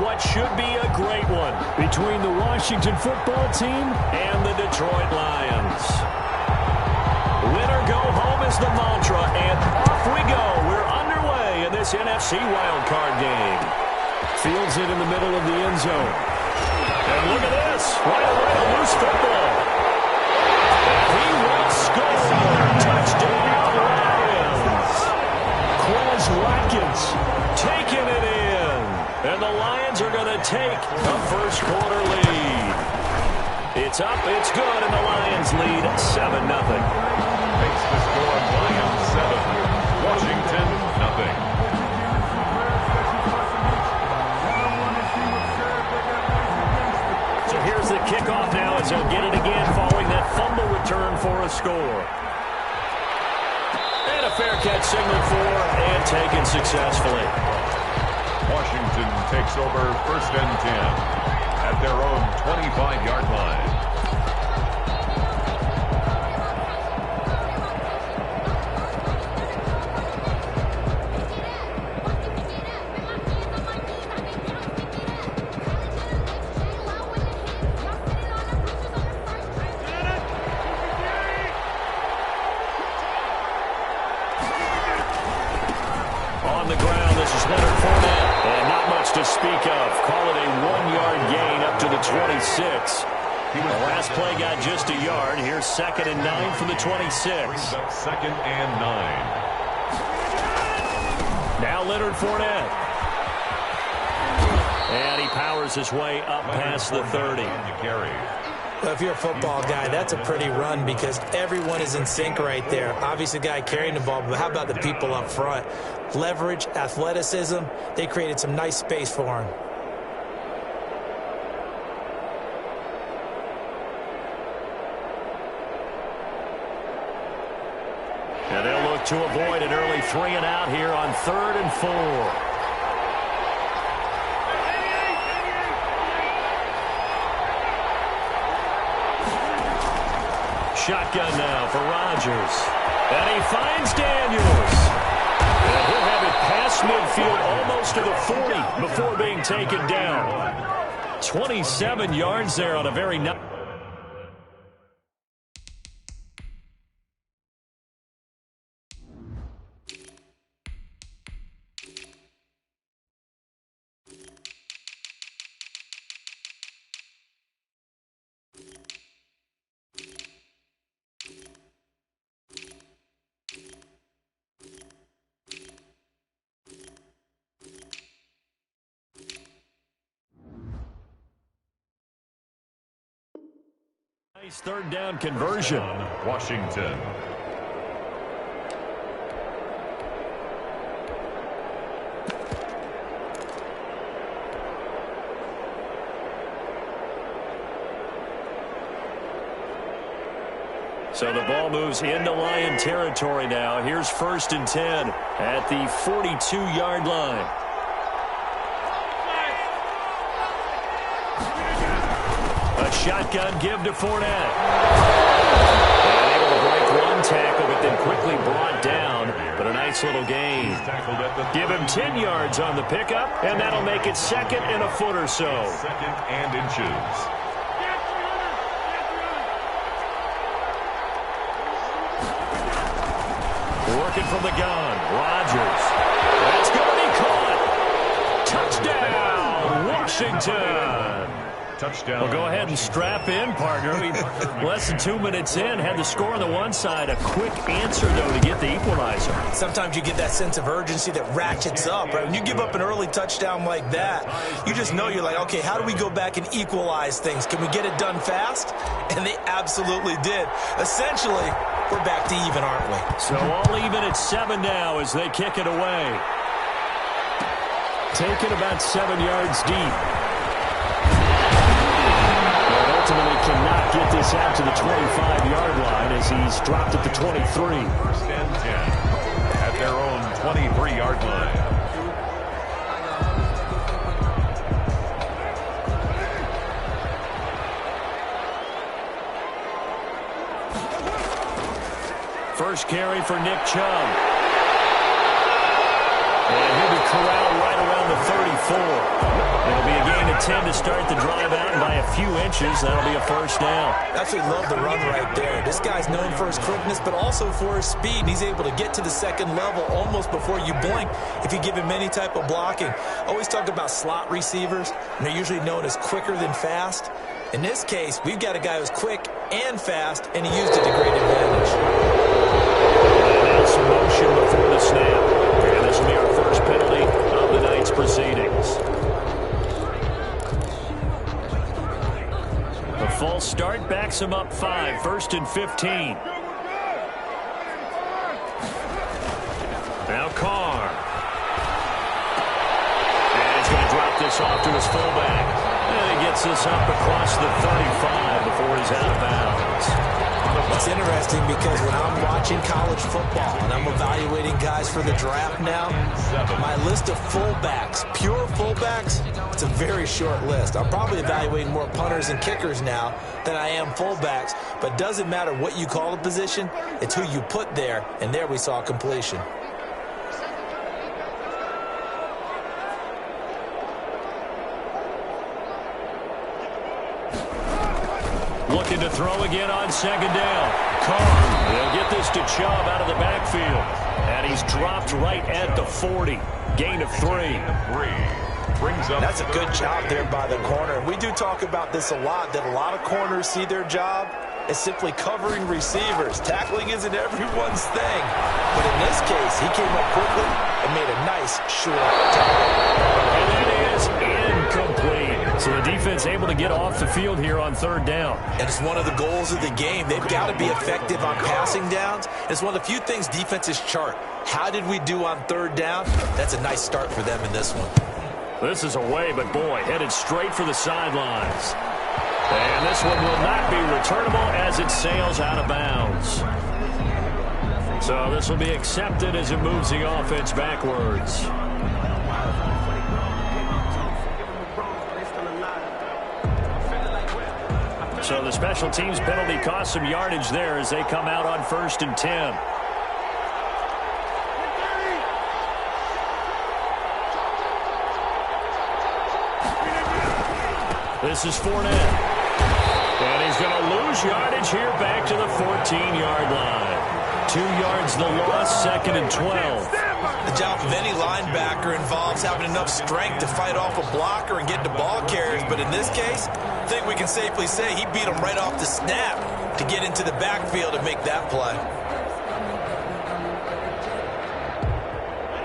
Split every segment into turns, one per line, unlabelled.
what should be a great one between the Washington football team and the Detroit Lions. Winner go home is the mantra, and off we go. We're underway in this NFC wildcard game. Fields it in the middle of the end zone. And look at this. Right away, a loose football. And he will score. Touchdown, Lions. Quez Watkins taking it in. And the Lions are going to take a first quarter lead. It's up, it's good, and the Lions lead 7-0.
Makes the score Lions 7, Washington 0.
So here's the kickoff now as they'll get it again following that fumble return for a score. And a fair catch signaled for and taken successfully.
Washington takes over 1st and 10 at their own 25-yard line.
On the ground, this is Leonard Fournette. And not much to speak of. Call it a 1-yard gain up to the 26. The last play got just a yard. Here's 2nd and 9 from the 26.
Brings up 2nd and 9.
Now Leonard Fournette. And he powers his way up past the 30.
Well, if you're a football guy, that's a pretty run because everyone is in sync right there. Obviously, the guy carrying the ball, but how about the people up front? Leverage, athleticism, they created some nice space for him.
And they'll look to avoid an early 3-and-out here on 3rd and 4. Shotgun now for Rodgers. And he finds Daniels. And he'll have it past midfield almost to the 40 before being taken down. 27 yards there on a very nice. Nice 3rd down conversion.
Washington.
So the ball moves into Lion territory now. Here's 1st and 10 at the 42-yard line. A shotgun give to Fournette. And able to break one tackle, but then quickly brought down. But a nice little gain. Give him 10 yards on the pickup, and that'll make it 2nd and a foot or so.
2nd and inches.
Working from the gun. Rodgers. That's going to be caught. Touchdown, Washington.
Touchdown.
Well, go ahead and strap in, partner. Less than 2 minutes in, had the score on the one side. A quick answer, though, to get the equalizer.
Sometimes you get that sense of urgency that ratchets up, right? When you give up an early touchdown like that, you just know you're like, okay, how do we go back and equalize things? Can we get it done fast? And they absolutely did. Essentially, we're back to even, aren't we?
So all even at 7 now as they kick it away. Taken about 7 yards deep. Ultimately cannot get this out to the 25-yard line as he's dropped at the 23.
1st and 10 at their own 23-yard line.
First carry for Nick Chubb. And he'll be corralled right around the 34. It'll be a 10 to start the drive out, and by a few inches, that'll be a first down.
Absolutely love the run right there. This guy's known for his quickness, but also for his speed. And he's able to get to the second level almost before you blink if you give him any type of blocking. Always talk about slot receivers, and they're usually known as quicker than fast. In this case, we've got a guy who's quick and fast, and he used it to great advantage.
That's motion before the snap. And this will be our first penalty of the night's proceedings. The false start backs him up 5, 1st and 15. Now Carr. And he's going to drop this off to his fullback. And he gets this up across the 35 before he's out of bounds.
It's interesting because when I'm watching college football and I'm evaluating guys for the draft now, my list of fullbacks, pure fullbacks, it's a very short list. I'm probably evaluating more punters and kickers now than I am fullbacks, but it doesn't matter what you call the position, it's who you put there, and there we saw completion.
Looking to throw again on second down. Carr will get this to Chubb out of the backfield. And he's dropped right at the 40. Gain of 3.
That's a good job there by the corner. And we do talk about this a lot, that a lot of corners see their job as simply covering receivers. Tackling isn't everyone's thing. But in this case, he came up quickly and made a nice short tackle.
And that is incomplete. So the defense able to get off the field here on 3rd down.
And it's one of the goals of the game. They've got to be effective on passing downs. It's one of the few things defenses chart. How did we do on 3rd down? That's a nice start for them in this one.
This is away, but boy, headed straight for the sidelines. And this one will not be returnable as it sails out of bounds. So this will be accepted as it moves the offense backwards. So the special teams penalty cost some yardage there as they come out on 1st and 10. This is Fournette. And he's going to lose yardage here back to the 14-yard line. 2 yards the loss, 2nd and 12.
The job of any linebacker involves having enough strength to fight off a blocker and get to ball carriers. But in this case, I think we can safely say he beat him right off the snap to get into the backfield and make that play.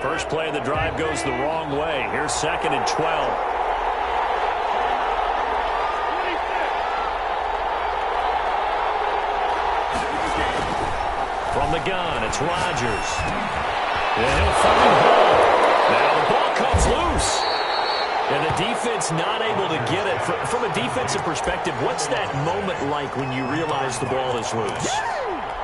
First play of the drive goes the wrong way. Here's 2nd and 12. From the gun, it's Rodgers. And he'll find Hall. Now the ball comes loose. And the defense not able to get it. From a defensive perspective, what's that moment like when you realize the ball is loose?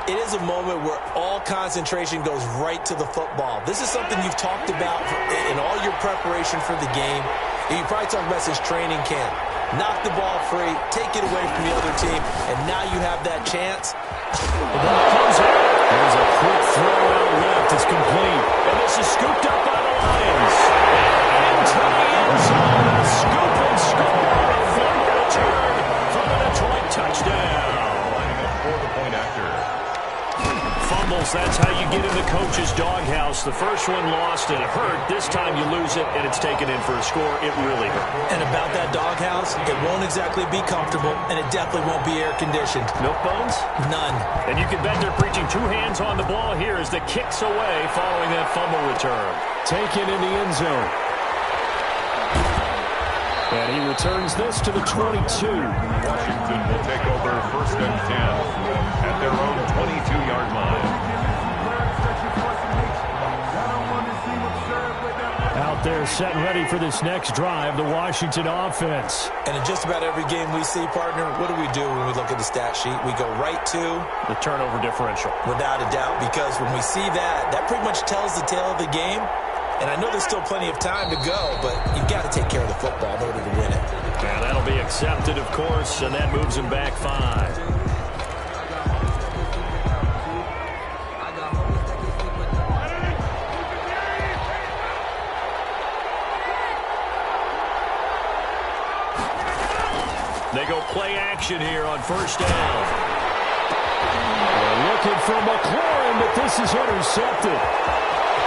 It is a moment where all concentration goes right to the football. This is something you've talked about in all your preparation for the game. You probably talked about since training camp. Knock the ball free, take it away from the other team, and now you have that chance.
The ball comes out. There's a quick throw out left. It's complete. And this is scooped up by the Lions. And into the end zone. A scoop and score. A fumble return from the Detroit touchdown.
For the point after.
Fumbles, that's how you get in the coach's doghouse. The first one lost and it hurt. This time you lose it and it's taken in for a score. It really hurt.
And about that doghouse, it won't exactly be comfortable, and it definitely won't be air-conditioned.
Milk bones?
None.
And you can bet they're preaching 2 hands on the ball here as the kick's away following that fumble return. Taken in the end zone. And he returns this to the 22.
Washington will take over 1st and 10 at their own 22-yard line.
Out there set and ready for this next drive, the Washington offense.
And in just about every game we see, partner, what do we do when we look at the stat sheet? We go right to
the turnover differential.
Without a doubt, because when we see that, that pretty much tells the tale of the game. And I know there's still plenty of time to go, but you've got to take care of the football in order to win it.
Yeah, that'll be accepted, of course, and that moves him back 5. They go play action here on first down. They're looking for McLaurin, but this is intercepted.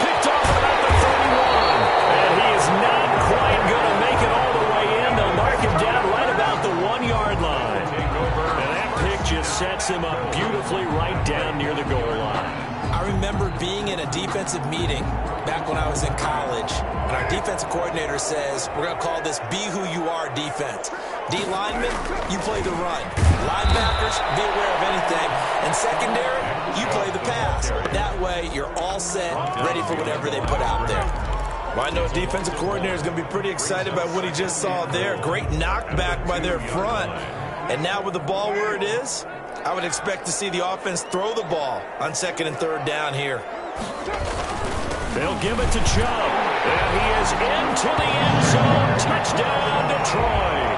Picked off about the 31. And he is not quite going to make it all the way in. They'll mark him down right about the 1-yard line. And that pick just sets him up beautifully right down near the goal line.
I remember being in a defensive meeting back when I was in college, and our defensive coordinator says, we're going to call this Be Who You Are defense. D linemen, you play the run. Linebackers, be aware of anything. And secondary, you play the pass. That way, you're all set, ready for whatever they put out there. Well, I know defensive coordinator is going to be pretty excited by what he just saw there. Great knockback by their front. And now with the ball where it is, I would expect to see the offense throw the ball on 2nd and 3rd down here.
They'll give it to Chubb. And he is into the end zone. Touchdown, Detroit.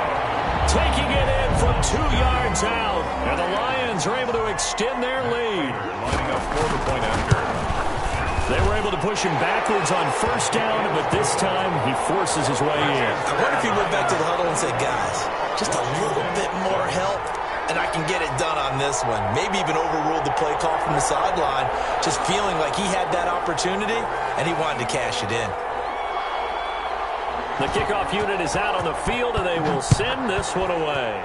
Taking it in from 2 yards out. And the Lions are able to extend their lead.
Lining up for the point after.
They were able to push him backwards on first down, but this time he forces his way in.
I wonder if he went back to the huddle and said, guys, just a little bit more help, and I can get it done on this one. Maybe even overruled the play call from the sideline, just feeling like he had that opportunity, and he wanted to cash it in.
The kickoff unit is out on the field, and they will send this one away.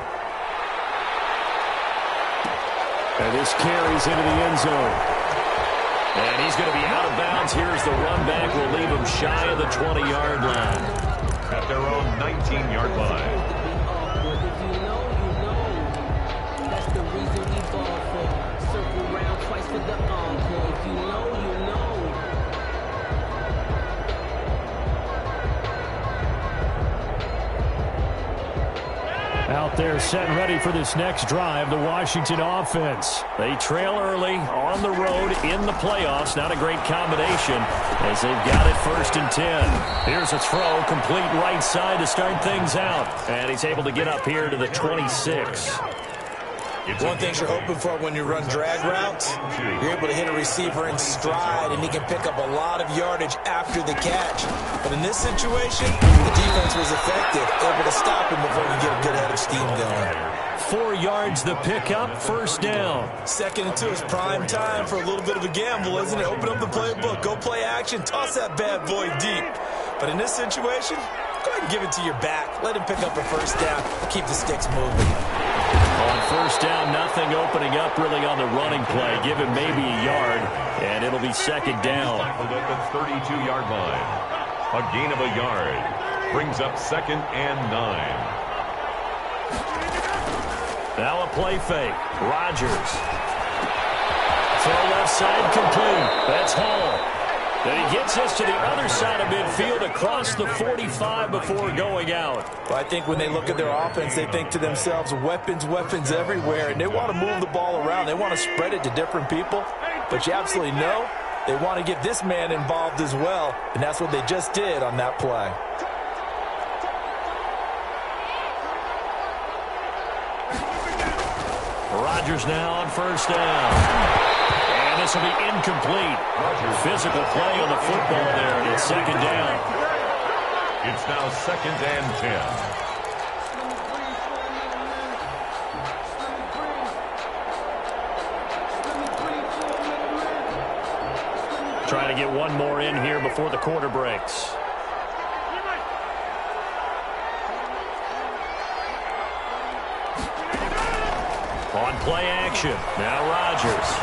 And this carries into the end zone. And he's going to be out of bounds. Here's the run back. We'll leave him shy of the 20-yard line.
At their own 19-yard line.
That's the reason we ball for. Circle round twice for the encore. If you know, you know.
Out there set and ready for this next drive, the Washington offense. They trail early on the road in the playoffs. Not a great combination as they've got it 1st and 10. Here's a throw, complete right side to start things out. And he's able to get up here to the 26.
One thing you're hoping for when you run drag routes, you're able to hit a receiver in stride, and he can pick up a lot of yardage after the catch. But in this situation, the defense was effective, able to stop him before he get a good head of steam going.
4 yards the pickup, first down.
2nd and 2 is prime time for a little bit of a gamble, isn't it? Open up the playbook, go play action, toss that bad boy deep. But in this situation, go ahead and give it to your back. Let him pick up a first down, keep the sticks moving.
On first down, nothing opening up really on the running play. Give him maybe a yard, and it'll be 2nd down.
At the 32-yard line. A gain of a yard. Brings up 2nd and 9.
Now a play fake. Rodgers. Throw left side complete. That's Hall. And he gets us to the other side of midfield across the 45 before going out.
Well, I think when they look at their offense, they think to themselves, weapons, weapons everywhere, and they want to move the ball around. They want to spread it to different people, but you absolutely know they want to get this man involved as well, and that's what they just did on that play.
Rodgers now on first down. And this will be incomplete. Physical play on the football there, and it's 2nd down.
It's now 2nd and 10.
Trying to get one more in here before the quarter breaks. On play action, now Rodgers.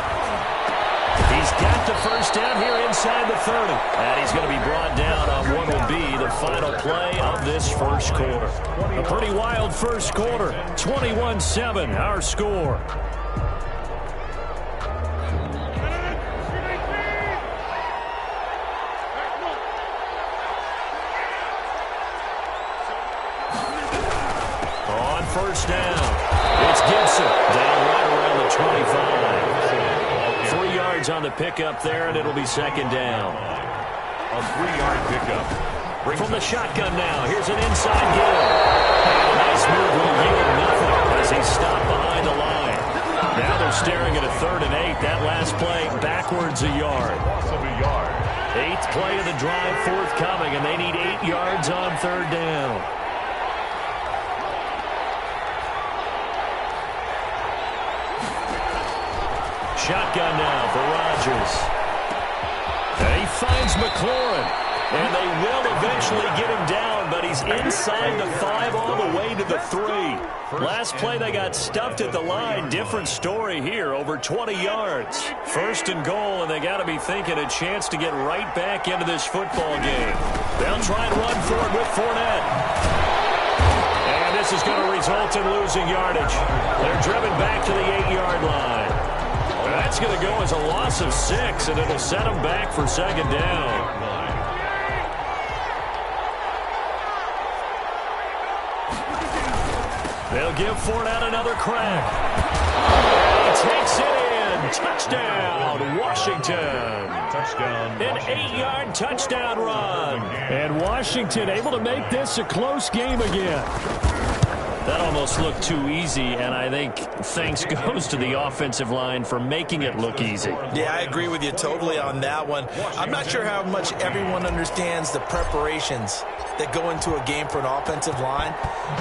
He's got the first down here inside the 30. And he's going to be brought down on what will be the final play of this first quarter. A pretty wild first quarter. 21-7, our score. On first down, it's Gibson down right around the 25. 3 yards on the pickup there, and it'll be 2nd down.
A 3-yard pickup.
From the shotgun now, here's an inside give. And a nice move will yield nothing as he stopped behind the line. Now they're staring at a 3rd and 8. That last play backwards a yard.
Loss of a yard.
8th play of the drive forthcoming, and they need 8 yards on 3rd down. Shotgun now for Rodgers. And he finds McLaurin. And they will eventually get him down, but he's inside the 5 all the way to the 3. Last play, they got stuffed at the line. Different story here, over 20 yards. First and goal, and they got to be thinking a chance to get right back into this football game. They'll try and run for it with Fournette. And this is going to result in losing yardage. They're driven back to the 8-yard line. That's going to go as a loss of 6, and it'll set them back for second down. They'll give Fournette another crack. He takes it in. Touchdown, Washington. Touchdown. An 8-yard touchdown run. And Washington able to make this a close game again. That almost looked too easy, and I think thanks goes to the offensive line for making it look easy.
Yeah, I agree with you totally on that one. I'm not sure how much everyone understands the preparations that go into a game for an offensive line,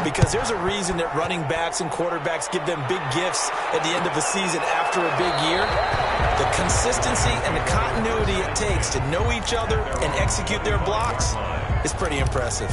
because there's a reason that running backs and quarterbacks give them big gifts at the end of the season after a big year. The consistency and the continuity it takes to know each other and execute their blocks is pretty impressive.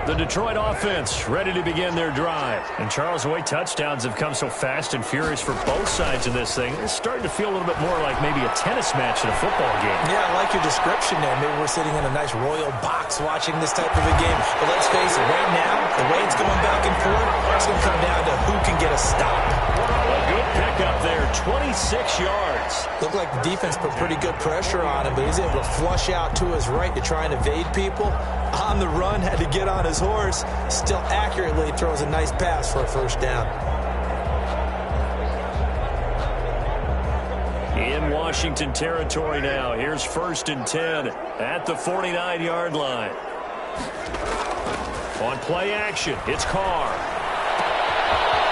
The Detroit offense ready to begin their drive. And Charles, the way touchdowns have come so fast and furious for both sides of this thing, it's starting to feel a little bit more like maybe a tennis match in a football game.
Yeah, I like your description there. Maybe we're sitting in a nice royal box watching this type of a game. But let's face it, right now, the way it's going back and forth, it's going to come down to who can get a stop.
A good pickup there, 26 yards.
Looked like the defense put pretty good pressure on him, but he's able to flush out to his right to try and evade people. On the run, had to get on his horse, still accurately throws a nice pass for a first down.
In Washington territory now, here's 1st and 10 at the 49-yard line. On play action, it's Carr.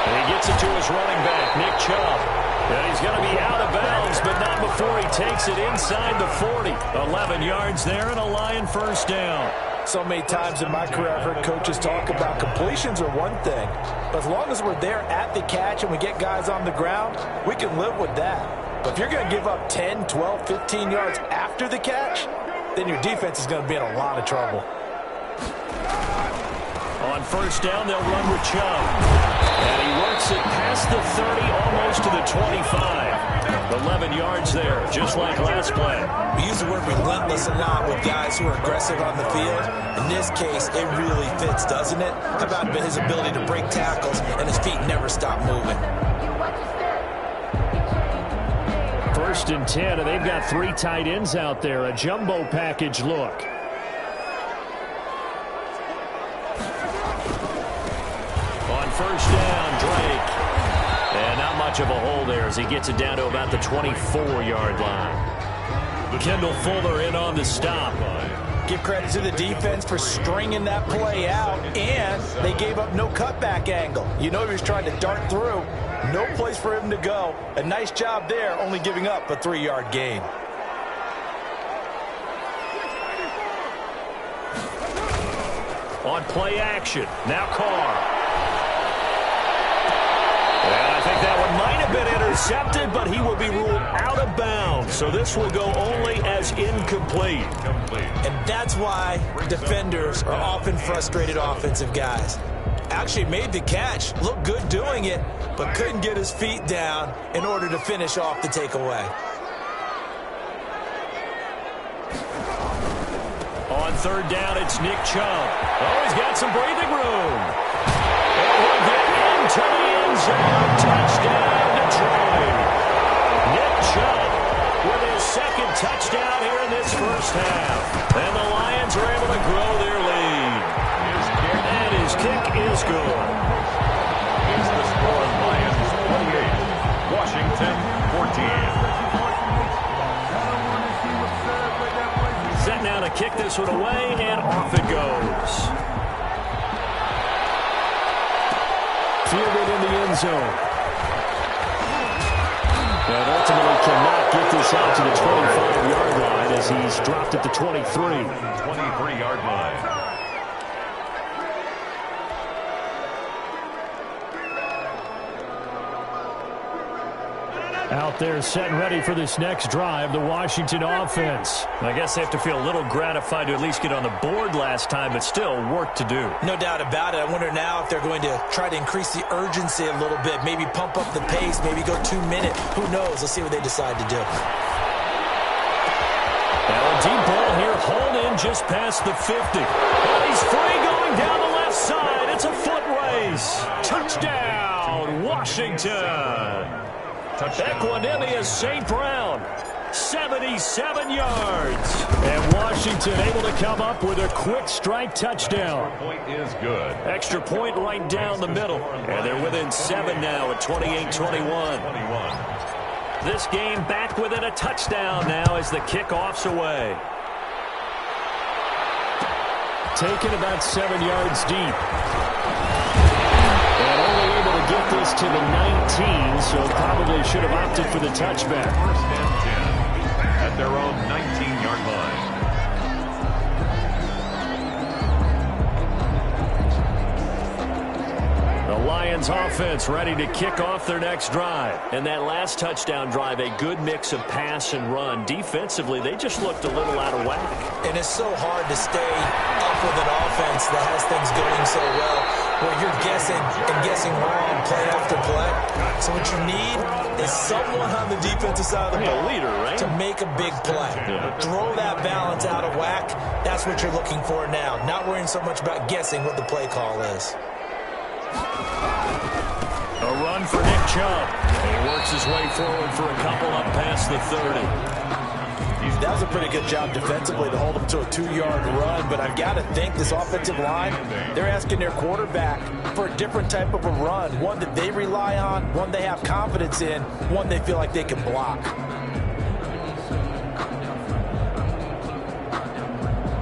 And he gets it to his running back, Nick Chubb. And he's going to be out of bounds, but not before he takes it inside the 40. 11 yards there and a Lion first down.
So many times in my career I've heard coaches talk about completions are one thing, but as long as we're there at the catch and we get guys on the ground, we can live with that. But if you're going to give up 10, 12, 15 yards after the catch, then your defense is going to be in a lot of trouble.
On first down, they'll run with Chubb. And he works it past the 30, almost to the 25. 11 yards there, just like last play.
We use the word relentless a lot with guys who are aggressive on the field. In this case, it really fits, doesn't it? How about his ability to break tackles and his feet never stop moving?
1st and 10, and they've got 3 tight ends out there. A jumbo package look. On first down, Drake. And not much of a hole there as he gets it down to about the 24-yard line. Kendall Fuller in on the stop.
Give credit to the defense for stringing that play out, and they gave up no cutback angle. You know he was trying to dart through. No place for him to go. A nice job there, only giving up a 3-yard gain.
On play action, now Carr. And I think that one might have been intercepted, but he will be ruled out of bounds. So this will go only as incomplete.
And that's why defenders are often frustrated offensive guys. Actually made the catch, looked good doing it, but couldn't get his feet down in order to finish off the takeaway.
On third down, it's Nick Chubb. Oh, he's got some breathing room. And he'll get into the end zone. Touchdown, Detroit. Nick Chubb with his second touchdown here in this first half. And the Lions are able to grow their lead. And his kick is good.
It's the score, Lions 28, Washington 14.
Set now to kick this one away, and off it goes. Fielded in the end zone. And ultimately cannot get this out to the 25-yard line as he's dropped at the 23.
23-yard line.
Out there set and ready for this next drive, the Washington offense. I guess they have to feel a little gratified to at least get on the board last time, but still work to do.
No doubt about it. I wonder now if they're going to try to increase the urgency a little bit, maybe pump up the pace, maybe go 2 minute. Who knows? Let's see what they decide to do.
Now a deep ball here, hauled in just past the 50. And he's free going down the left side. It's a foot race. Touchdown, Washington. Equanimous St. Brown, 77 yards. And Washington able to come up with a quick strike touchdown.
Point is good.
Extra point right down the middle. And they're within 7 now at 28-21. This game back within a touchdown now as the kickoff's away. Taken about 7 yards deep. And only able to get this to the 19, so probably should have opted for the touchback.
First and 10 at their own 19-yard line.
The Lions offense ready to kick off their next drive. And that last touchdown drive, a good mix of pass and run. Defensively, they just looked a little out of whack.
And it's so hard to stay up with an offense that has things going so well, where you're guessing and guessing wrong play after play. So what you need is someone on the defensive side of the ball,
leader, right?
to make a big play. Throw that balance out of whack. That's what you're looking for now. Not worrying so much about guessing what the play call is.
A run for Nick Chubb. He works his way forward for a couple up past the 30.
That was a pretty good job defensively to hold him to a 2-yard run, but I've got to think this offensive line, they're asking their quarterback for a different type of a run, one that they rely on, one they have confidence in, one they feel like they can block.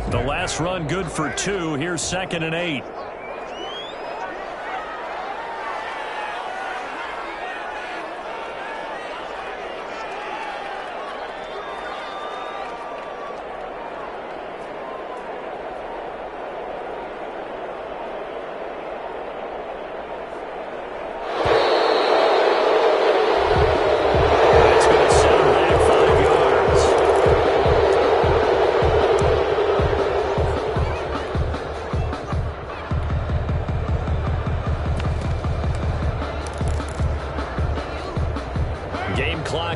The last run good for 2. Here's 2nd and 8.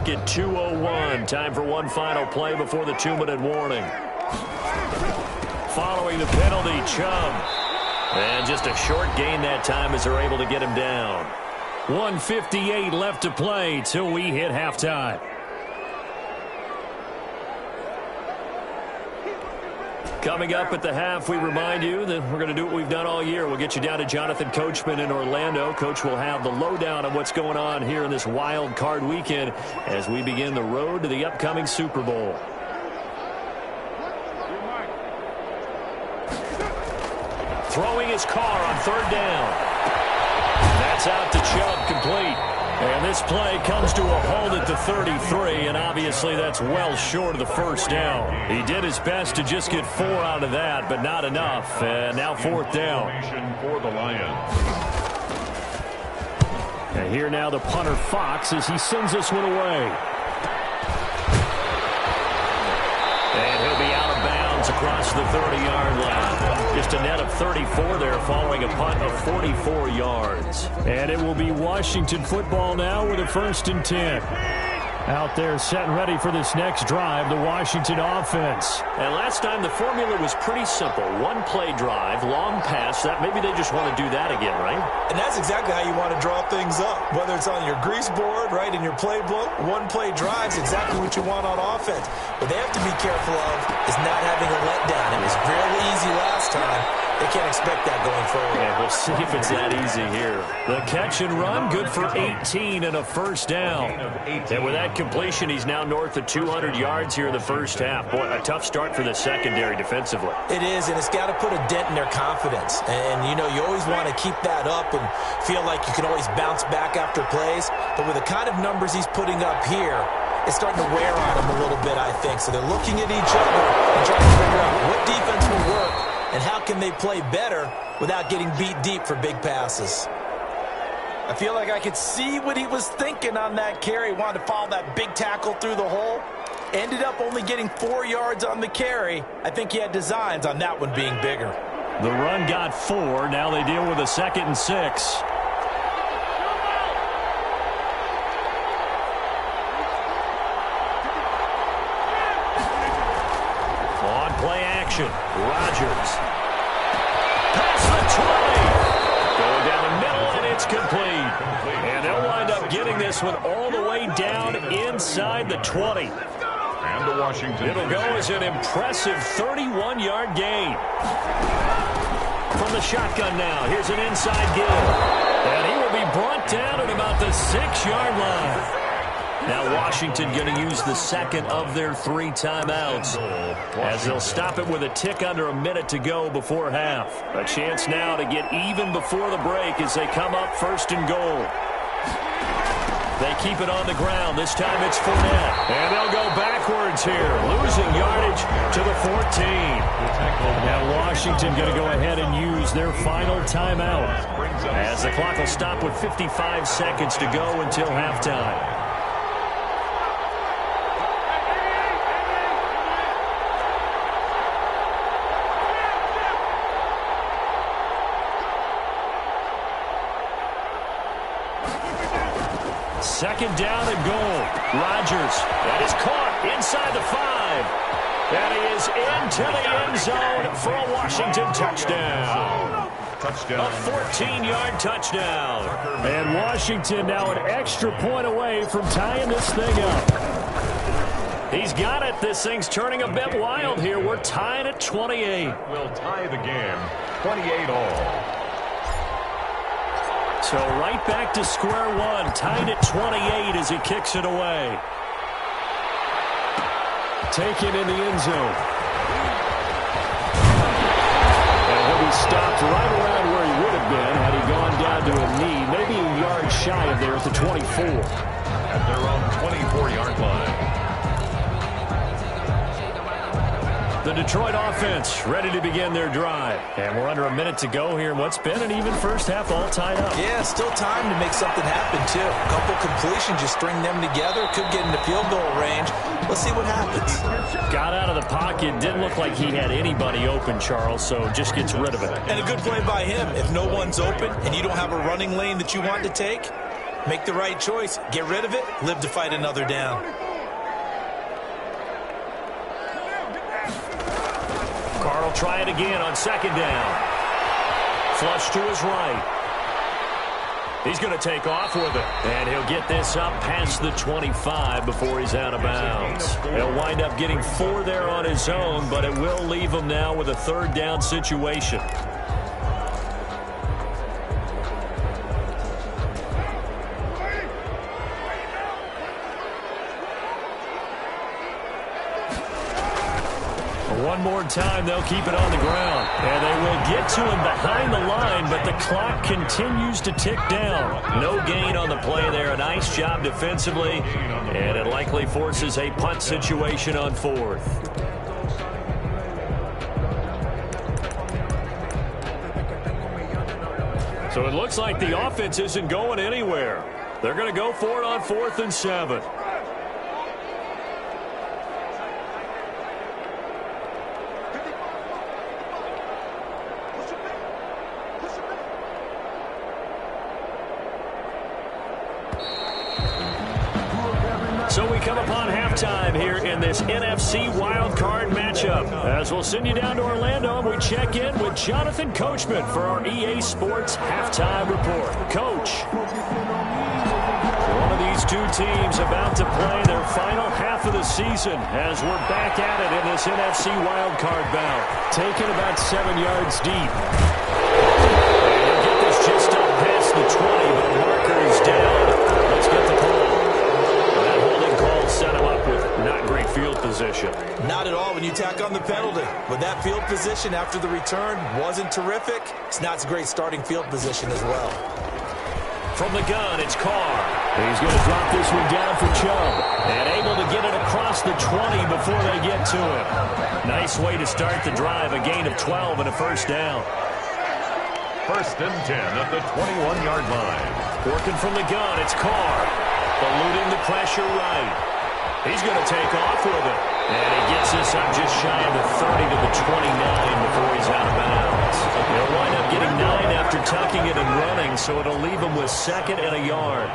At 2:01, time for one final play before the 2-minute warning. Following the penalty, Chubb. And just a short gain that time as they're able to get him down. 1:58 left to play till we hit halftime. Coming up at the half, we remind you that we're going to do what we've done all year. We'll get you down to Jonathan Coachman in Orlando. Coach will have the lowdown on what's going on here in this wild card weekend as we begin the road to the upcoming Super Bowl. Throwing his car on 3rd down. That's out to Chubb, complete. And this play comes to a halt at the 33, and obviously that's well short of the first down. He did his best to just get 4 out of that, but not enough. And now 4th down.
For the Lions.
And here now the punter Fox as he sends this one away. And he'll be out of bounds across the 30-yard line. Just a net of 34 there following a punt of 44 yards. And it will be Washington football now with a 1st and 10. Out there set and ready for this next drive, the Washington offense. And last time the formula was pretty simple. One play drive, long pass. That maybe they just want to do that again, right?
And that's exactly how you want to draw things up. Whether it's on your grease board, right, in your playbook, one play drive's exactly what you want on offense. What they have to be careful of is not having a letdown. It was really easy last time. They can't expect that going forward.
Yeah, we'll see if it's that easy here. The catch and run, good for 18 and a 1st down. And with that completion, he's now north of 200 yards here in the first half. Boy, a tough start for the secondary defensively.
It is, and it's got to put a dent in their confidence. And, you know, you always want to keep that up and feel like you can always bounce back after plays. But with the kind of numbers he's putting up here, it's starting to wear on them a little bit, I think. So they're looking at each other and trying to figure out what defense will work and how can they play better without getting beat deep for big passes. I feel like I could see what he was thinking on that carry. Wanted to follow that big tackle through the hole. Ended up only getting 4 yards on the carry. I think he had designs on that one being bigger.
The run got 4. Now they deal with a 2nd and 6. On play action, Rodgers. Past the 20. Going down the middle, and it's complete. And they'll wind up getting this one all the way down inside the 20.
And the Washington.
It'll go as an impressive 31-yard gain. From the shotgun now, here's an inside give. And he will be brought down at about the 6-yard line. Now Washington going to use the second of their 3 timeouts, as they'll stop it with a tick under a minute to go before half. A chance now to get even before the break as they come up 1st and goal. They keep it on the ground. This time it's Fournette. And they'll go backwards here, losing yardage to the 14. Now Washington going to go ahead and use their final timeout, as the clock will stop with 55 seconds to go until halftime. Second down and goal. Rodgers. That is caught inside the 5. And he is into the end zone for a Washington touchdown. A 14-yard touchdown. And Washington now an extra point away from tying this thing up. He's got it. This thing's turning a bit wild here. We're tied at 28.
We'll tie the game 28 all.
So right back to square one, tied at 28 as he kicks it away. Taken in the end zone. And he'll be stopped right around where he would have been had he gone down to a knee, maybe a yard shy of there at the 24.
At their own 24-yard line.
The Detroit offense ready to begin their drive. And we're under a minute to go here in what's been an even first half, all tied up.
Yeah, still time to make something happen, too. A couple completions, just string them together. Could get into field goal range. Let's see what happens.
Got out of the pocket. Didn't look like he had anybody open, Charles, so just gets rid of it.
And a good play by him. If no one's open and you don't have a running lane that you want to take, make the right choice. Get rid of it. Live to fight another down.
Carr will try it again on second down. Flush to his right. He's going to take off with it. And he'll get this up past the 25 before he's out of bounds. He'll wind up getting 4 there on his own, but it will leave him now with a 3rd down situation. One more time, they'll keep it on the ground. And they will get to him behind the line, but the clock continues to tick down. No gain on the play there. A nice job defensively, and it likely forces a punt situation on 4th. So it looks like the offense isn't going anywhere. They're going to go for it on 4th and 7. So we come upon halftime here in this NFC wildcard matchup. As we'll send you down to Orlando, and we check in with Jonathan Coachman for our EA Sports Halftime Report. Coach, one of these two teams about to play their final half of the season as we're back at it in this NFC wildcard bout. Taken about 7 yards deep. And he'll get this just up past the 20, but marker is down. Let's get the call. Set him up with not great field position.
Not at all when you tack on the penalty. With that field position after the return wasn't terrific, it's not a great starting field position as well.
From the gun, it's Carr. He's going to drop this one down for Chubb. And able to get it across the 20 before they get to him. Nice way to start the drive. A gain of 12 and a 1st down.
First and 10 at the 21-yard line.
Working from the gun, it's Carr. Eluding the pressure right. He's going to take off with it. And he gets this up just shy of the 30 to the 29 before he's out of bounds. He'll wind up getting 9 after tucking it and running, so it'll leave him with 2nd and a yard.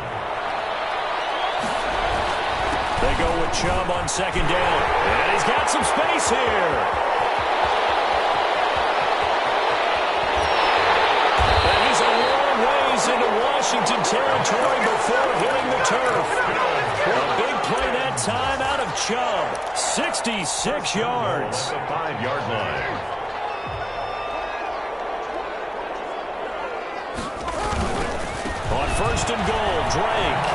They go with Chubb on 2nd down. And he's got some space here. And he's a long ways into Washington territory before hitting the turf. A big play that time out of Chubb. 66 yards.
The 5-yard line.
On 1st and goal, Drake.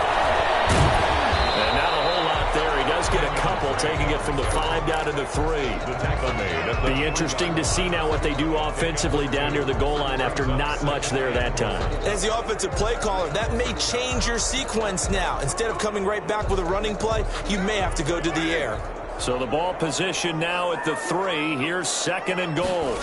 And not a whole lot there. He does get a couple, taking it from the 5 down to the 3.
The tackle made.
Be interesting to see now what they do offensively down near the goal line after not much there that time.
As the offensive play caller, that may change your sequence now. Instead of coming right back with a running play, you may have to go to the air.
So the ball position now at the 3. Here's 2nd and goal.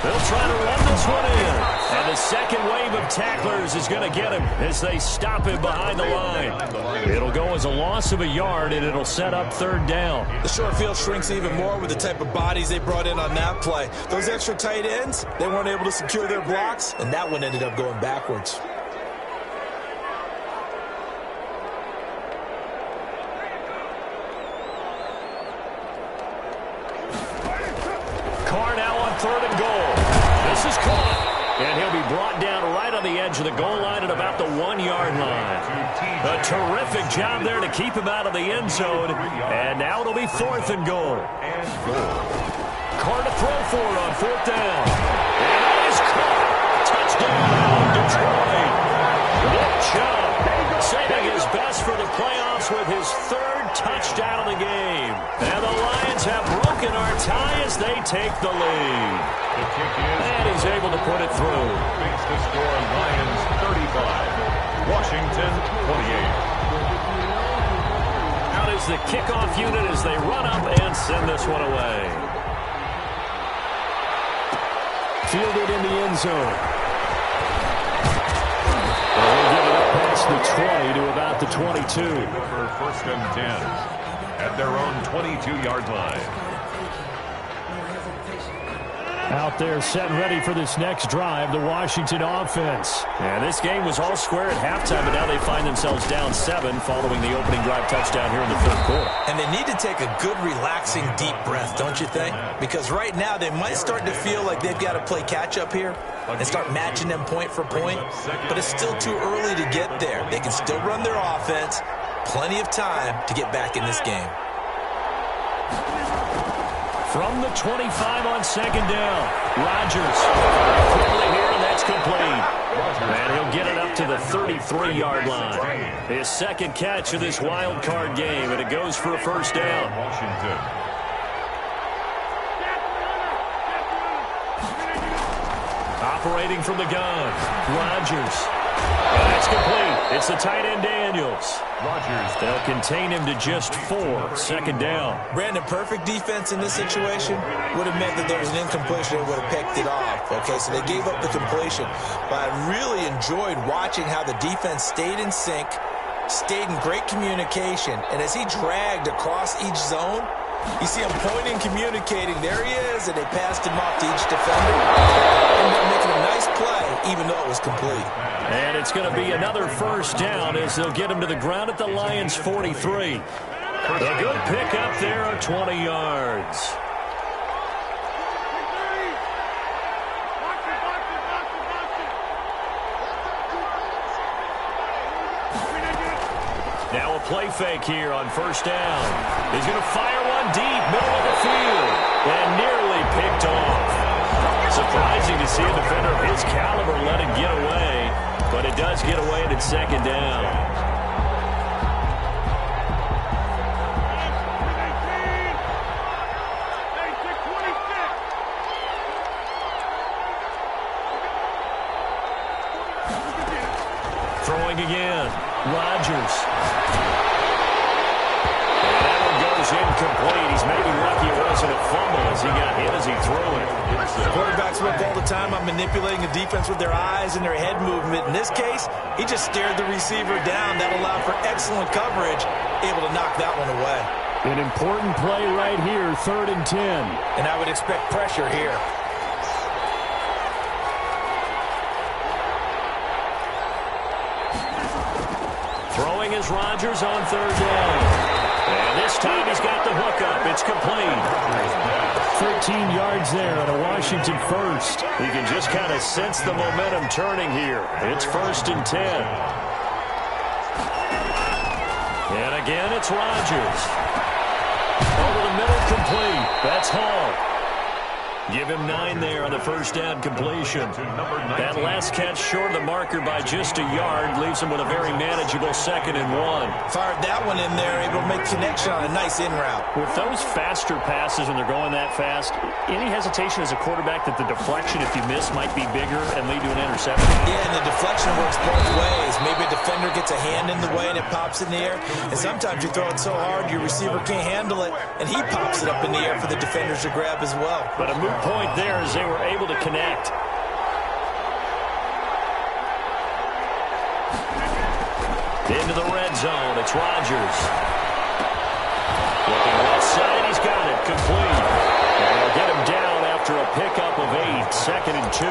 They'll try to run this one in. And the second wave of tacklers is going to get him as they stop him behind the line. It'll go as a loss of a yard, and it'll set up 3rd down.
The short field shrinks even more with the type of bodies they brought in on that play. Those extra tight ends, they weren't able to secure their blocks, and that one ended up going backwards.
Carr now on 3rd and goal. This is caught. And he'll be brought down right on the edge of the goal line at about the 1-yard line. A terrific job there to keep him out of the end zone. And now it'll be 4th and goal. Carr to throw for it on 4th down. And that is caught. Touchdown, Detroit. Nick Chubb saving his best for the playoffs with his 3rd touchdown of the game. And the Lions have broken our tie as they take the lead.
The kick is.
And he's able to put it through.
Makes the score Lions 35. Washington 28.
Out is the kickoff unit as they run up and send this one away. Fielded in the end zone. They'll give it up past the 20 to about the 22.
For 1st and 10 at their own 22-yard line.
Out there set and ready for this next drive, the Washington offense. And this game was all square at halftime, but now they find themselves down 7 following the opening drive touchdown here in the 4th quarter.
And they need to take a good, relaxing, deep breath, don't you think? Because right now they might start to feel like they've got to play catch-up here and start matching them point for point. But it's still too early to get there. They can still run their offense. Plenty of time to get back in this game.
From the 25 on 2nd down, Rodgers. Quickly here, and that's complete. And he'll get it up to the 33-yard line. His 2nd catch of this wild card game, and it goes for a 1st down.
Washington.
Operating from the gun, Rodgers. And that's complete. It's the tight end Daniels.
Rodgers.
They'll contain him to just 4. 2nd down.
Brandon, perfect defense in this situation would have meant that there was an incompletion that would have picked it off. Okay, so they gave up the completion. But I really enjoyed watching how the defense stayed in sync, stayed in great communication, and as he dragged across each zone, you see him pointing, communicating. There he is, and they passed him off to each defender. And they're making a nice play, even though it was complete.
And it's going to be another 1st down as they'll get him to the ground at the Lions' 43. A good pick up there of 20 yards. Now a play fake here on 1st down. He's going to fire one deep, middle of the field, and nearly picked off. Surprising to see a defender of his caliber let it get away, but it does get away at 2nd down. Throwing again, Rodgers. And that one goes incomplete. He's maybe lucky it wasn't a fumble as he got hit as he threw it.
Quarterback quarterbacks work all the time on manipulating the defense with their eyes and their head movement. In this case, he just stared the receiver down. That allowed for excellent coverage, able to knock that one away.
An important play right here, 3rd and 10.
And I would expect pressure here.
Throwing is Rodgers on 3rd down. And this time he's got the hook up. It's complete. 13 yards there and a Washington first. You can just kind of sense the momentum turning here. It's 1st and 10. And again, it's Rodgers. Over the middle, complete. That's Hall. Give him 9 there on the first down completion. That last catch short of the marker by just a yard leaves him with a very manageable 2nd and 1.
Fired that one in there, able to make connection on a nice in route.
With those faster passes when they're going that fast, any hesitation as a quarterback that the deflection, if you miss, might be bigger and lead to an interception?
Yeah, and the deflection works both ways. Maybe a defender gets a hand in the way and it pops in the air. And sometimes you throw it so hard your receiver can't handle it, and he pops it up in the air for the defenders to grab as well.
But a moot point there as they were able to connect. Into the red zone, it's Rodgers. Looking left side, he's got it, complete. And they'll get him down after a pickup of 8, 2nd and 2.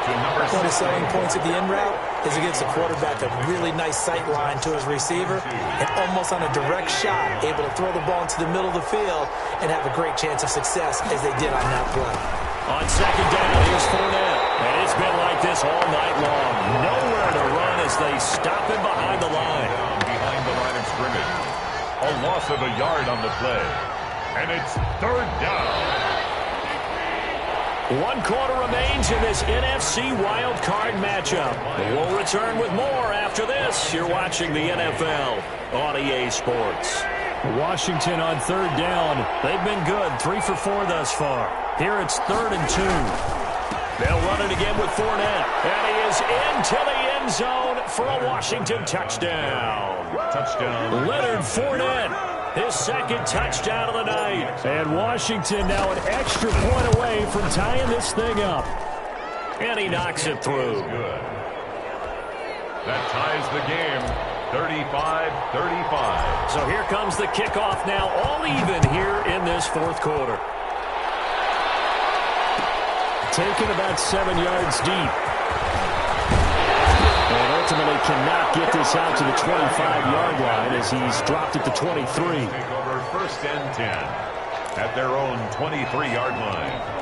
One of the selling points of the in route is it gives the quarterback a really nice sight line to his receiver and almost on a direct shot, able to throw the ball into the middle of the field and have a great chance of success as they did on that play.
On 2nd down, here's Fournette. And it's been like this all night long. Nowhere to run as they stop him behind the line.
Behind the line of scrimmage. A loss of a yard on the play. And it's 3rd down.
1 quarter remains in this NFC wild card matchup. We'll return with more after this. You're watching the NFL on EA Sports. Washington on 3rd down. They've been good, 3 for 4 thus far. Here it's 3rd and 2. They'll run it again with Fournette. And he is into the end zone for a Washington touchdown.
Touchdown.
Leonard Fournette. His 2nd touchdown of the night. And Washington now an extra point away from tying this thing up. And he knocks it through.
Good. That ties the game. 35-35.
So here comes the kickoff now, all even here in this 4th quarter. Taken about 7 yards deep. And ultimately cannot get this out to the 25-yard line as he's dropped at the 23.
Take over 1st and 10 at their own 23-yard line.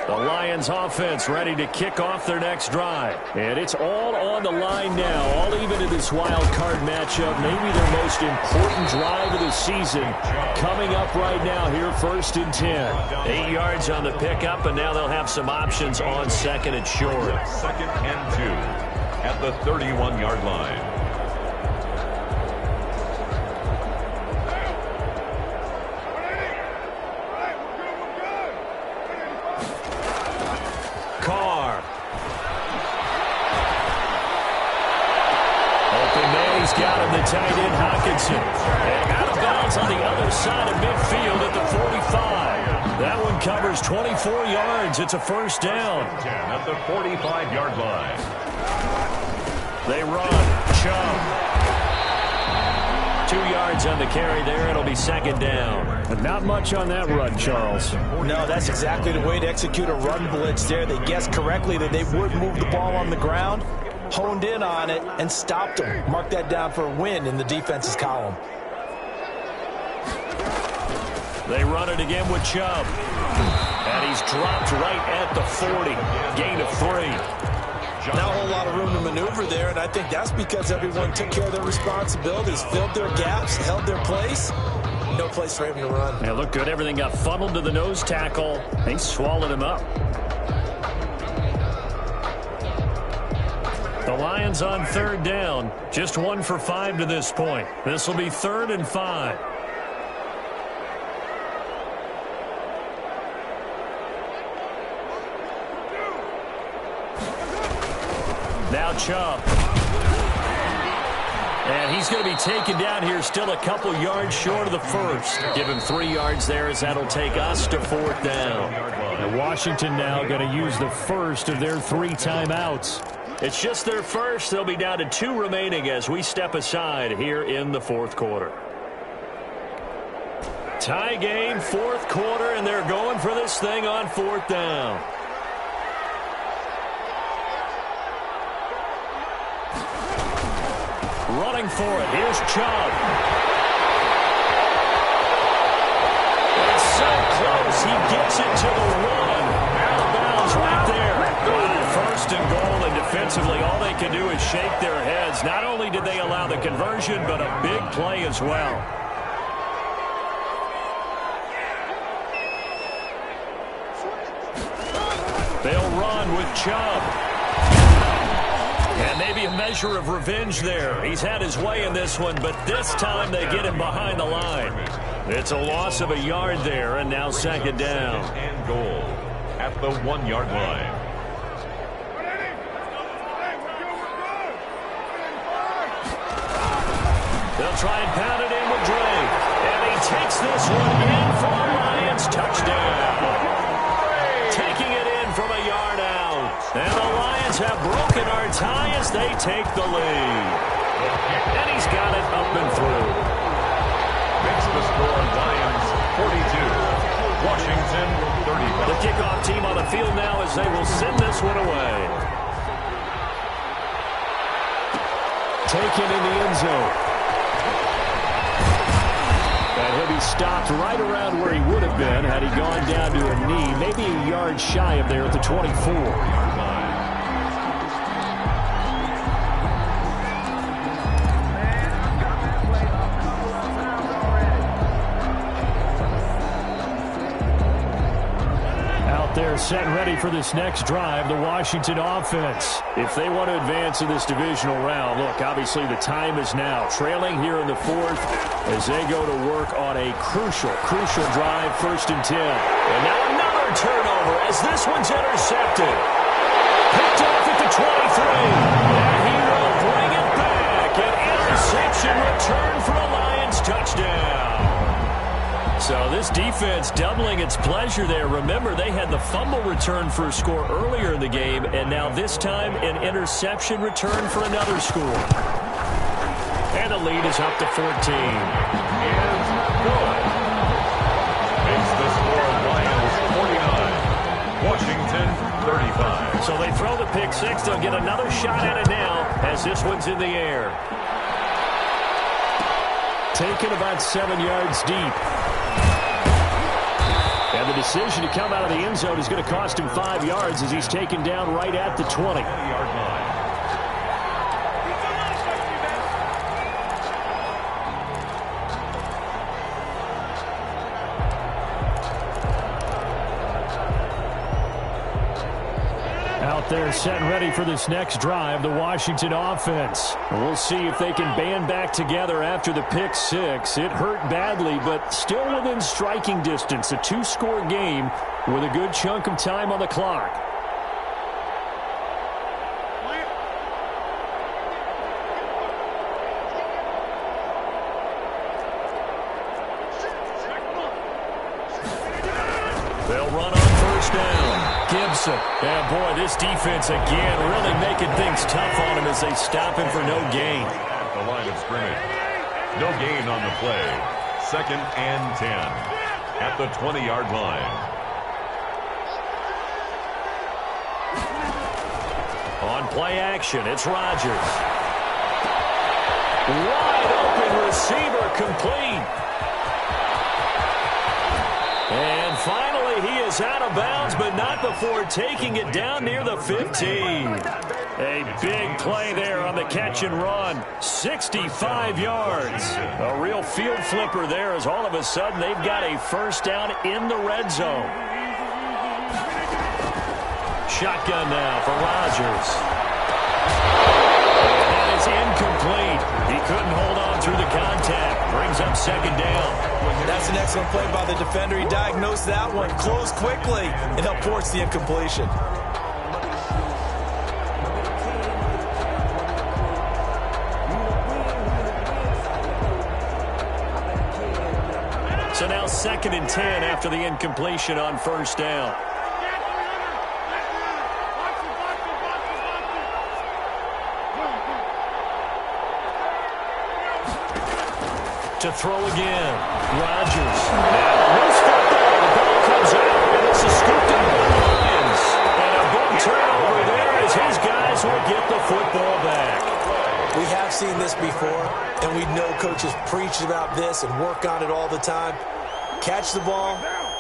The Lions offense ready to kick off their next drive. And it's all on the line now, all even in this wild card matchup. Maybe their most important drive of the season coming up right now here, 1st and 10. 8 yards on the pickup, and now they'll have some options on 2nd and short.
2nd and 2 at the 31-yard line.
Got him, the tight end, Hockenson. And out of bounds on the other side of midfield at the 45. That one covers 24 yards. It's a 1st down.
10 at the 45-yard line.
They run. Chubb. 2 yards on the carry there. It'll be 2nd down. But not much on that run, Charles.
No, that's exactly the way to execute a run blitz there. They guessed correctly that they would move the ball on the ground, honed in on it, and stopped them. Mark that down for a win in the defense's column.
They run it again with Chubb. And he's dropped right at the 40. Gain of 3.
Not a whole lot of room to maneuver there, and I think that's because everyone took care of their responsibilities, filled their gaps, held their place. No place for him to run.
Yeah, looked good. Everything got funneled to the nose tackle. They swallowed him up. The Lions on 3rd down. Just 1 for 5 to this point. This will be 3rd and 5. Now Chubb. And he's going to be taken down here still a couple yards short of the first. Give him 3 yards there as that'll take us to 4th down. And Washington now going to use the first of their 3 timeouts. It's just their first. They'll be down to 2 remaining as we step aside here in the 4th quarter. Tie game, 4th quarter, and they're going for this thing on 4th down. Running for it. Here's Chubb. It's so close. He gets it to the 1. Out of bounds right there. First and goal, and defensively, all they can do is shake their heads. Not only did they allow the conversion, but a big play as well. They'll run with Chubb. And maybe a measure of revenge there. He's had his way in this one, but this time they get him behind the line. It's a loss of a yard there, and now 2nd down.
And goal at the 1-yard line.
They'll try and pound it in with Drake. And he takes this one in for a Lions touchdown. Taking it in from a yard out. And the Lions have broken our tie as they take the lead. And he's got it up and through.
Makes the score Lions 42. Washington 35.
The kickoff team on the field now as they will send this one away. Taken in the end zone. And he'll be stopped right around where he would have been had he gone down to a knee, maybe a yard shy of there at the 24. They're set and ready for this next drive, the Washington offense. If they want to advance in this divisional round, look, obviously the time is now. Trailing here in the 4th as they go to work on a crucial drive, 1st and 10. And now another turnover as this one's intercepted. Picked off at the 23. And he will bring it back. An interception return for a Lions touchdown. So this defense doubling its pleasure there. Remember, they had the fumble return for a score earlier in the game, and now this time an interception return for another score. And the lead is up to 14.
And good. Makes the score Lions 49. Washington 35.
So they throw the pick 6. They'll get another shot at it now as this one's in the air. Taken about 7 yards deep. And the decision to come out of the end zone is going to cost him 5 yards as he's taken down right at the 20.
Yard line.
Out there set and ready for this next drive, the Washington offense. We'll see if they can band back together after the pick 6. It hurt badly, but still within striking distance. A 2-score game with a good chunk of time on the clock. They'll run on 1st down. Gibson. And boy, this defense again really making things tough on him as they stop him for no gain.
At the line of scrimmage. No gain on the play. 2nd and 10. At the 20-yard line.
On play action, it's Rodgers. Wide open receiver complete. And finally, he is out of bounds, but not before taking it down near the 15. A big play there on the catch and run. 65 yards. A real field flipper there as all of a sudden they've got a 1st down in the red zone. Shotgun now for Rodgers. That is incomplete. He couldn't hold on through the contact. Brings up 2nd down.
That's an excellent play by the defender. He diagnosed that one, closed quickly, and helped force the incompletion.
So now 2nd and 10 after the incompletion on first down. To throw again. Rodgers. Now loose football. The ball comes out, and it's a scooped up by the Lions. And a big turnover there as his guys will get the football back.
We have seen this before, and we know coaches preach about this and work on it all the time. Catch the ball.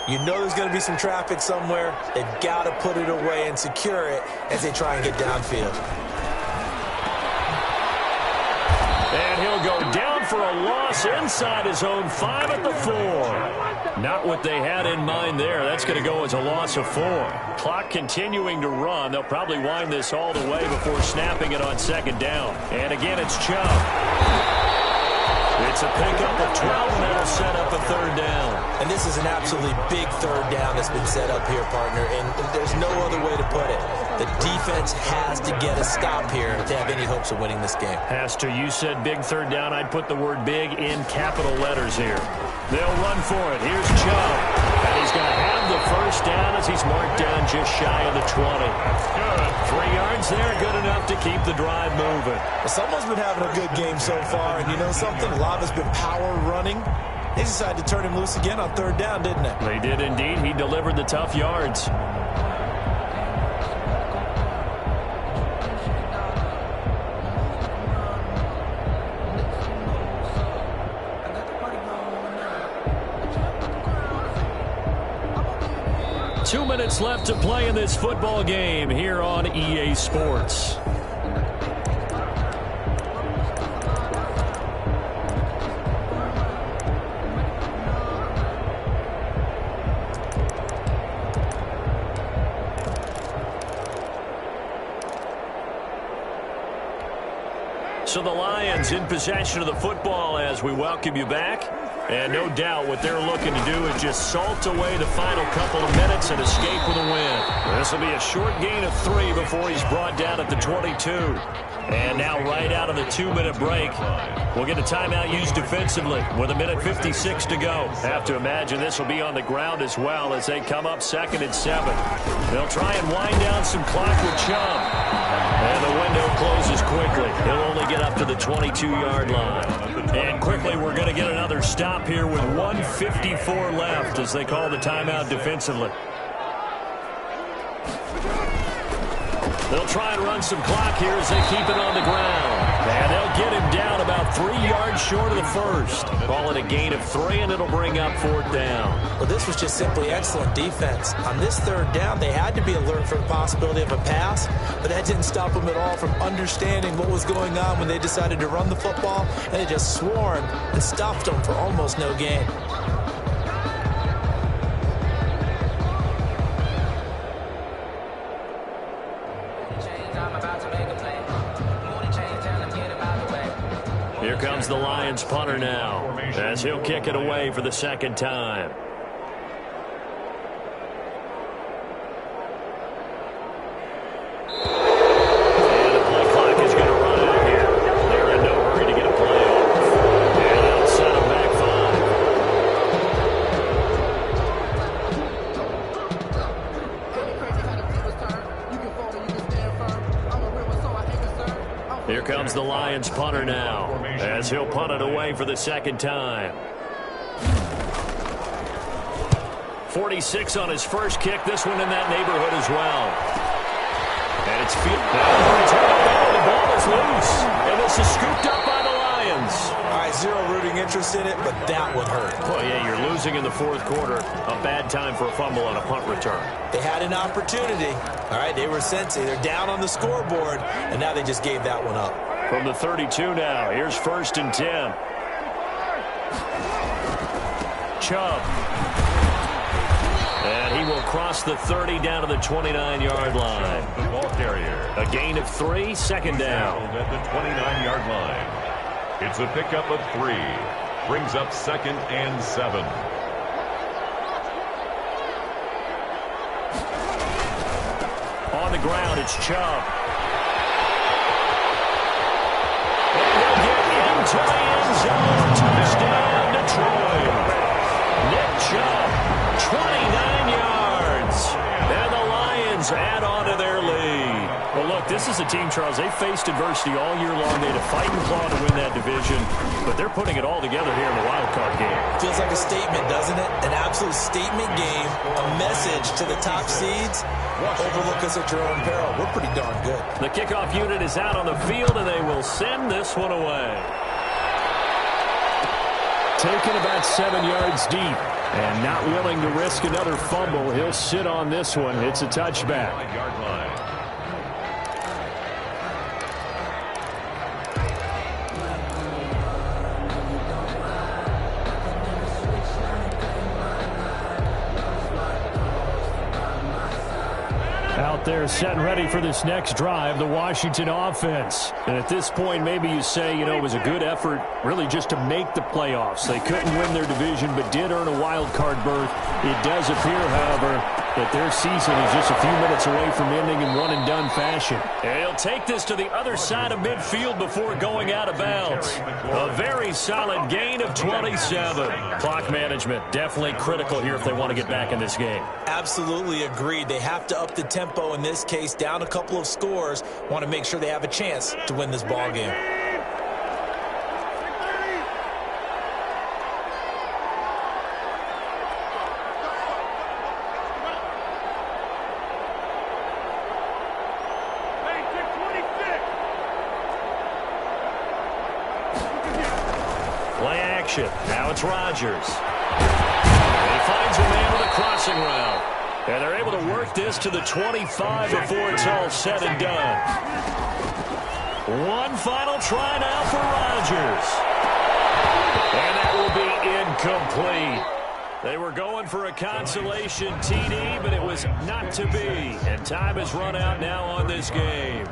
You know there's going to be some traffic somewhere. They've got to put it away and secure it as they try and get downfield.
And he'll go down for a loss inside his own 5 at the 4. Not what they had in mind there. That's going to go as a loss of 4. Clock continuing to run. They'll probably wind this all the way before snapping it on 2nd down. And again, it's Chubb. It's a pickup of 12, and that'll set up a 3rd down.
And this is an absolutely big 3rd down that's been set up here, partner, and there's no other way to put it. The defense has to get a stop here if they have any hopes of winning this game.
Has to. You said big 3rd down. I'd put the word big in capital letters here. They'll run for it. Here's Chubb. And he's going to have the 1st down as he's marked down just shy of the 20. That's good. 3 yards there, good enough to keep the drive moving.
Well, someone's been having a good game so far, and you know something? A lot has been power running. They decided to turn him loose again on 3rd down, didn't they?
They did indeed. He delivered the tough yards. Two minutes left to play in this football game here on EA Sports. So the Lions in possession of the football as we welcome you back. And no doubt what they're looking to do is just salt away the final couple of minutes and escape with a win. This will be a short gain of 3 before he's brought down at the 22. And now right out of the 2-minute break, we'll get a timeout used defensively with 1:56 to go. Have to imagine this will be on the ground as well as they come up 2nd and 7. They'll try and wind down some clock with Chubb. And the window closes quickly. He'll only get up to the 22-yard line. And quickly we're going to get another stop here with 1:54 left as they call the timeout defensively. They'll try and run some clock here as they keep it on the ground. And they'll get him down about 3 yards short of the 1st. Call it a gain of 3, and it'll bring up 4th down.
Well, this was just simply excellent defense. On this 3rd down, they had to be alert for the possibility of a pass, but that didn't stop them at all from understanding what was going on when they decided to run the football, and they just swarmed and stopped them for almost no gain.
Here comes the Lions punter now as he'll kick it away for the 2nd time. And the play clock is going to run out here. They're in no hurry to get a play off. And they'll set them back 5. Here comes the Lions punter now as he'll punt it away for the 2nd time. 46 on his first kick. This one in that neighborhood as well. And it's the ball is loose. And this is scooped up by the Lions.
All right, zero rooting interest in it, but that one hurt.
Well, yeah, you're losing in the 4th quarter. A bad time for a fumble on a punt return.
They had an opportunity. All right, they were sensing. They're down on the scoreboard, and now they just gave that one up.
From the 32 now, here's 1st and 10. Chubb. And he will cross the 30 down to the 29-yard line.
The ball carrier.
A gain of 3, 2nd down.
At the 29-yard line. It's a pickup of 3. Brings up 2nd and 7.
On the ground, it's Chubb. And they'll get into the end zone. Touchdown, Detroit. is a team, Charles, they faced adversity all year long. They had to fight and claw to win that division, but they're putting it all together here in the wild card game.
Feels like a statement, doesn't it? An absolute statement game, a message to the top seeds. Overlook us at your own peril. We're pretty darn good.
The kickoff unit is out on the field, and they will send this one away. Taken about 7 yards deep, and not willing to risk another fumble. He'll sit on this one. It's a touchback. Out there set and ready for this next drive, the Washington offense. And at this point, maybe you say, you know, it was a good effort really just to make the playoffs. They couldn't win their division but did earn a wild card berth. It does appear, however, that their season is just a few minutes away from ending in one-and-done fashion. And he'll take this to the other side of midfield before going out of bounds. A very solid gain of 27. Clock management definitely critical here if they want to get back in this game.
Absolutely agreed. They have to up the tempo in this case, down a couple of scores. Want to make sure they have a chance to win this ball game.
Play action. Now it's Rodgers. And he finds a man with a crossing route. And they're able to work this to the 25 before it's all said and done. One final try now for Rodgers. And that will be incomplete. They were going for a consolation TD, but it was not to be. And time has run out now on this game.